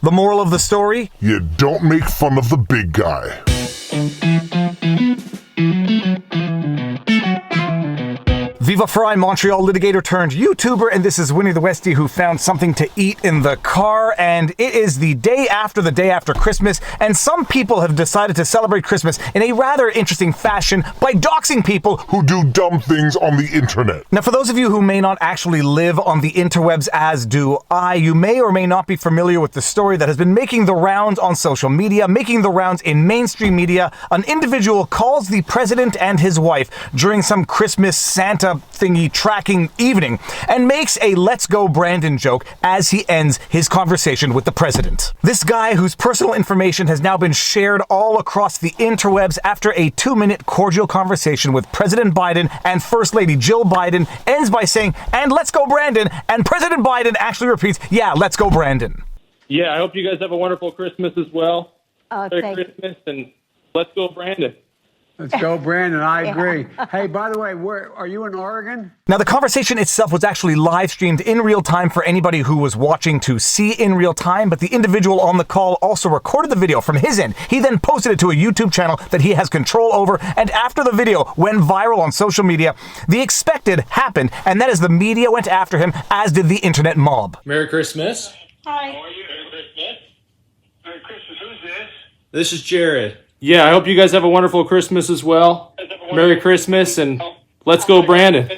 The moral of the story? You don't make fun of the big guy. Viva Frei, Montreal litigator turned YouTuber, and this is Winnie the Westie who found something to eat in the car, and it is the day after Christmas, and some people have decided to celebrate Christmas in a rather interesting fashion by doxing people Who do dumb things on the internet. Now, for those of you who may not actually live on the interwebs as do I, you may or may not be familiar with the story that has been making the rounds on social media, making the rounds in mainstream media. An individual calls the president and his wife during some Christmas Santa thingy tracking evening and makes a "Let's Go Brandon" joke as he ends his conversation with the president. This guy, whose personal information has now been shared all across the interwebs after a 2-minute cordial conversation with President Biden and First Lady Jill Biden, ends by saying, "And let's go Brandon," and President Biden actually repeats, "Yeah, let's go Brandon." Yeah, I hope you guys have a wonderful Christmas as well. Merry Thank Christmas, and let's go Brandon. Let's go, Brandon. I agree. Hey, by the way, where are you in Oregon? Now, the conversation itself was actually live streamed in real time for anybody who was watching to see in real time, but the individual on the call also recorded the video from his end. He then posted it to a YouTube channel that he has control over, and after the video went viral on social media, the expected happened, and that is the media went after him, as did the internet mob. Merry Christmas. Hi. How are you? Merry Christmas. Merry Christmas. Who's this? This is Jared. Yeah, I hope you guys have a wonderful Christmas as well. Merry Christmas, and let's go Brandon.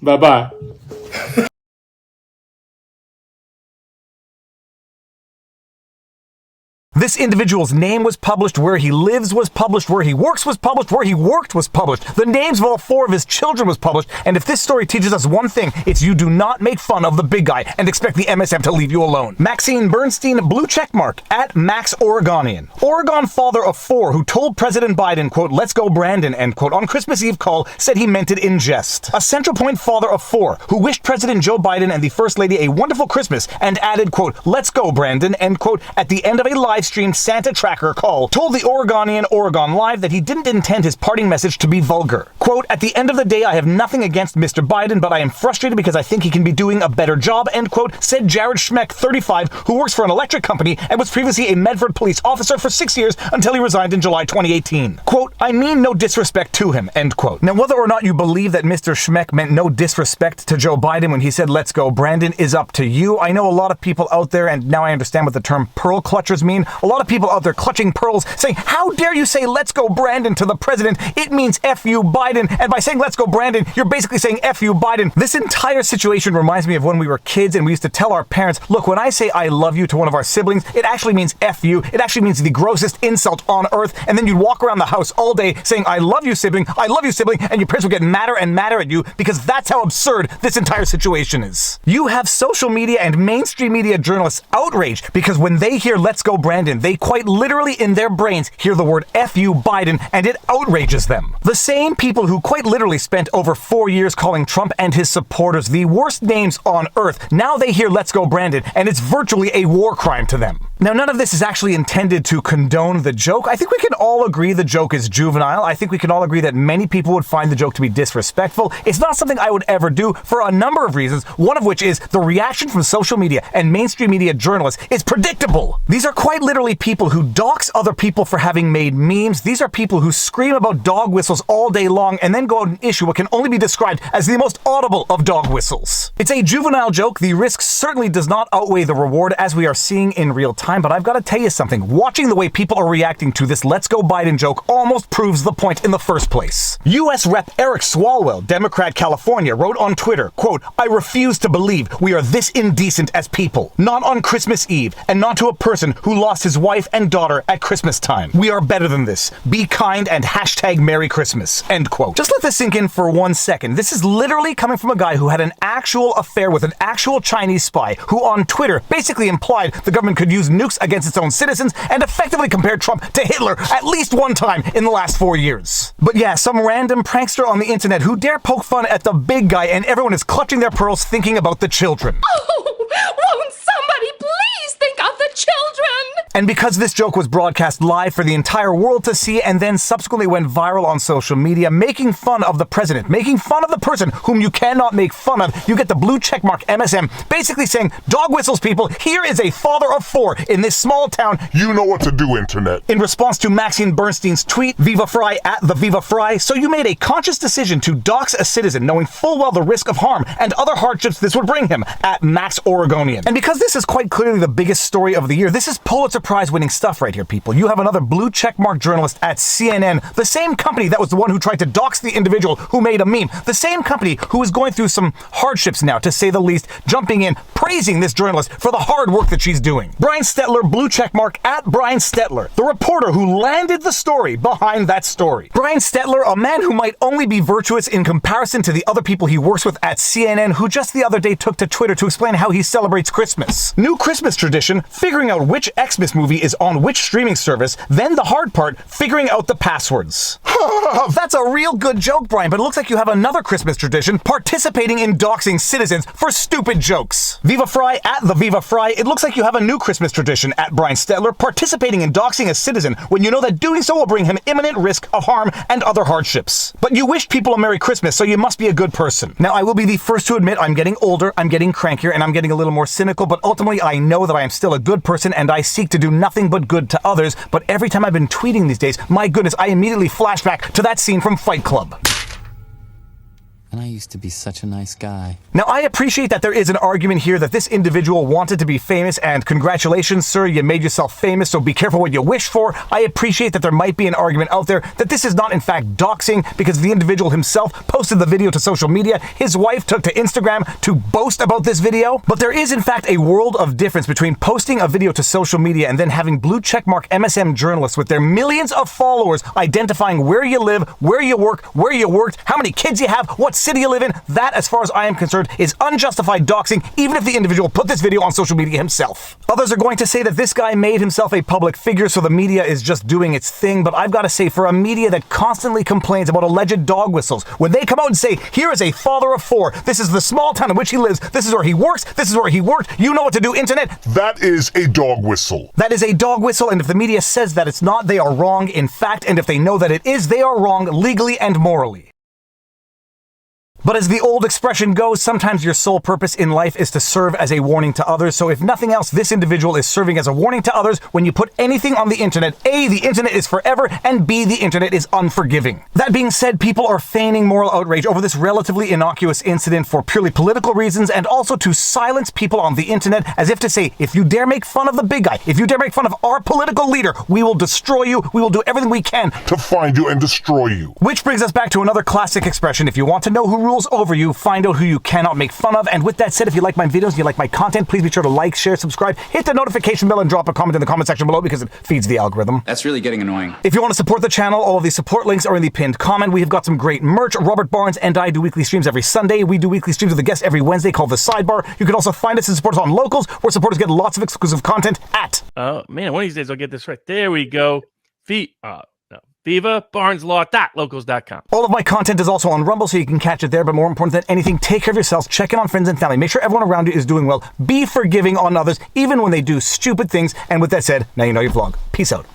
Bye-bye. This individual's name was published, where he lives was published, where he works was published, where he worked was published. The names of all 4 of his children was published, and if this story teaches us one thing, it's you do not make fun of the big guy and expect the MSM to leave you alone. Maxine Bernstein, blue checkmark, at Max Oregonian. Oregon father of 4 who told President Biden, quote, "Let's go Brandon," end quote, on Christmas Eve call, said he meant it in jest. A Central Point father of 4 who wished President Joe Biden and the First Lady a wonderful Christmas and added, quote, "Let's go Brandon," end quote, at the end of a live stream Santa tracker call, told the Oregonian Oregon Live that he didn't intend his parting message to be vulgar. Quote, "At the end of the day, I have nothing against Mr. Biden, but I am frustrated because I think he can be doing a better job," end quote, said Jared Schmeck, 35, who works for an electric company and was previously a Medford police officer for 6 years until he resigned in July 2018. Quote, "I mean no disrespect to him," end quote. Now, whether or not you believe that Mr. Schmeck meant no disrespect to Joe Biden when he said, "Let's go Brandon," is up to you. I know a lot of people out there, and now I understand what the term pearl clutchers mean, a lot of people out there clutching pearls saying, "How dare you say 'Let's go Brandon' to the president? It means F you Biden." And by saying "Let's go Brandon," you're basically saying F you Biden. This entire situation reminds me of when we were kids and we used to tell our parents, "Look, when I say I love you to one of our siblings, it actually means F you. It actually means the grossest insult on earth." And then you'd walk around the house all day saying, "I love you sibling, I love you sibling," and your parents would get madder and madder at you because that's how absurd this entire situation is. You have social media and mainstream media journalists outraged because when they hear "Let's go Brandon," they quite literally in their brains hear the word "F you Biden," and it outrages them. The same people who quite literally spent over 4 years calling Trump and his supporters the worst names on earth, now they hear "Let's go Brandon," and it's virtually a war crime to them. Now, none of this is actually intended to condone the joke. I think we can all agree the joke is juvenile. I think we can all agree that many people would find the joke to be disrespectful. It's not something I would ever do for a number of reasons, one of which is the reaction from social media and mainstream media journalists is predictable. These are quite literally people who dox other people for having made memes. These are people who scream about dog whistles all day long and then go out and issue what can only be described as the most audible of dog whistles. It's a juvenile joke. The risk certainly does not outweigh the reward, as we are seeing in real time, but I've got to tell you something. Watching the way people are reacting to this "Let's go Biden" joke almost proves the point in the first place. U.S. Rep. Eric Swalwell, Democrat, California, wrote on Twitter, quote, "I refuse to believe we are this indecent as people. Not on Christmas Eve, and not to a person who lost his wife and daughter at Christmas time. We are better than this. Be kind and hashtag Merry Christmas," end quote. Just let this sink in for 1 second. This is literally coming from a guy who had an actual affair with an actual Chinese spy who on Twitter basically implied the government could use nukes against its own citizens and effectively compared Trump to Hitler at least one time in the last 4 years. But yeah, some random prankster on the internet who dare poke fun at the big guy, and everyone is clutching their pearls thinking about the children. Oh, won't somebody please think of the children? And because this joke was broadcast live for the entire world to see and then subsequently went viral on social media, making fun of the president, making fun of the person whom you cannot make fun of, you get the blue checkmark MSM basically saying, dog whistles people, here is a father of 4 in this small town. You know what to do, internet. In response to Maxine Bernstein's tweet, Viva Frei at the Viva Frei, so you made a conscious decision to dox a citizen knowing full well the risk of harm and other hardships this would bring him, at Max Oregonian. And because this is quite clearly the biggest story of the year, this is Pulitzer Prize winning stuff right here, people. You have another blue checkmark journalist at CNN, the same company that was the one who tried to dox the individual who made a meme, the same company who is going through some hardships now, to say the least, jumping in, praising this journalist for the hard work that she's doing. Brian Stetler, blue checkmark at Brian Stetler, the reporter who landed the story behind that story. Brian Stetler, a man who might only be virtuous in comparison to the other people he works with at CNN, who just the other day took to Twitter to explain how he celebrates Christmas. New Christmas tradition, figuring out which Xmas movie is on which streaming service, then the hard part, figuring out the passwords. That's a real good joke, Brian, but it looks like you have another Christmas tradition, participating in doxing citizens for stupid jokes. Viva Frei at the Viva Frei, it looks like you have a new Christmas tradition at Brian Stetler, participating in doxing a citizen when you know that doing so will bring him imminent risk of harm and other hardships. But you wish people a Merry Christmas, so you must be a good person. Now, I will be the first to admit I'm getting older, I'm getting crankier, and I'm getting a little more cynical, but ultimately I know that I am still a good person and I seek to do nothing but good to others. But every time I've been tweeting these days, my goodness, I immediately flash back to that scene from Fight Club. And I used to be such a nice guy. Now, I appreciate that there is an argument here that this individual wanted to be famous, and congratulations, sir, you made yourself famous, so be careful what you wish for. I appreciate that there might be an argument out there that this is not in fact doxing, because the individual himself posted the video to social media. His wife took to Instagram to boast about this video. But there is in fact a world of difference between posting a video to social media and then having blue checkmark MSM journalists with their millions of followers identifying where you live, where you work, where you worked, how many kids you have, what city you live in. That, as far as I am concerned, is unjustified doxing, even if the individual put this video on social media himself. Others are going to say that this guy made himself a public figure, so the media is just doing its thing, but I've got to say, for a media that constantly complains about alleged dog whistles, when they come out and say, here is a father of 4, this is the small town in which he lives, this is where he works, this is where he worked, you know what to do, internet. That is a dog whistle. That is a dog whistle, and if the media says that it's not, they are wrong in fact, and if they know that it is, they are wrong legally and morally. But as the old expression goes, sometimes your sole purpose in life is to serve as a warning to others. So if nothing else, this individual is serving as a warning to others when you put anything on the internet. A, the internet is forever, and B, the internet is unforgiving. That being said, people are feigning moral outrage over this relatively innocuous incident for purely political reasons, and also to silence people on the internet, as if to say, if you dare make fun of the big guy, if you dare make fun of our political leader, we will destroy you, we will do everything we can to find you and destroy you. Which brings us back to another classic expression. If you want to know who rules over you, find out who you cannot make fun of. And with that said, if you like my videos and you like my content, please be sure to like, share, subscribe, hit the notification bell, and drop a comment in the comment section below, because it feeds the algorithm. That's really getting annoying. If you want to support the channel, all of the support links are in the pinned comment. We have got some great merch. Robert Barnes and I do weekly streams every Sunday. We do weekly streams with a guest every Wednesday called The Sidebar. You can also find us and support us on Locals, where supporters get lots of exclusive content at... Oh, man, one of these days I'll get this right. There we go. VivaBarnesLaw.locals.com. All of my content is also on Rumble, so you can catch it there. But more important than anything, take care of yourselves, check in on friends and family, make sure everyone around you is doing well, be forgiving on others, even when they do stupid things. And with that said, now you know your vlog. Peace out.